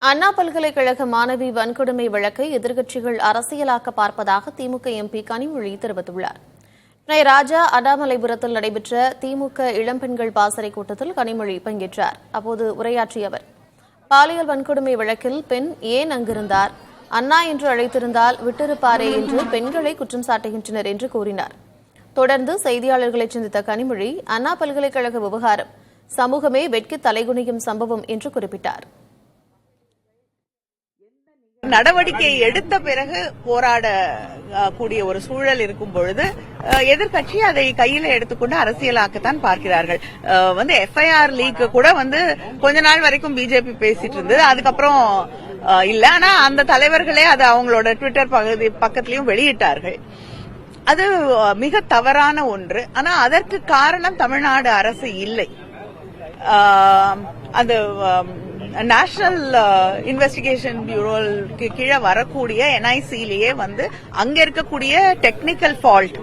அண்ணா பல்கலைக்கழக மாணவி வன்கொடுமை வழக்கை எதிர்க்கட்சிகள் அரசியலாக்க பார்ப்பதாக திமுக எம்பி கனிமொழி தெரிவித்துள்ளார். ராஜா அண்ணாமலைபுரத்தில் நடைபெற்ற திமுக இளம்பெண்கள் பாசறை கூட்டத்தில் கனிமொழி பங்கேற்றார். அப்போது உரையாற்றிய அவர், பாலியல் வன்கொடுமை வழக்கில் பெண் ஏன் அங்கிருந்தார், அண்ணா என்று அழைத்திருந்தால் விட்டிருப்பாரே என்று பெண்களை குற்றம் சாட்டுகின்றனர் என்று கூறினார். தொடர்ந்து செய்தியாளர்களை சந்தித்த கனிமொழி, அண்ணா பல்கலைக்கழக விவகாரம் சமூகமே வெட்கி தலைகுனியும் சம்பவம் என்று குறிப்பிட்டார். நடவடிக்கை எடுத்த பிறகு போராடக்கூடிய ஒரு சூழல் இருக்கும் பொழுது எதிர்கட்சி அதை கையில எடுத்துக்கொண்டு அரசியலாக்கத்தான் பார்க்கிறார்கள். எஃப்ஐஆர் லீக் கூட கொஞ்ச நாள் வரைக்கும் பிஜேபி பேசிட்டு இருந்தது. அதுக்கப்புறம் இல்ல. ஆனா அந்த தலைவர்களே அது அவங்களோட ட்விட்டர் பக்கத்திலையும் வெளியிட்டார்கள். அது மிக தவறான ஒன்று. ஆனா அதற்கு காரணம் தமிழ்நாடு அரசு இல்லை. அந்த நேஷனல் இன்வெஸ்டிகேஷன் பியூரோக்கு கீழே வரக்கூடிய என்ஐசிலேயே அங்க இருக்கக்கூடிய டெக்னிக்கல் ஃபால்ட்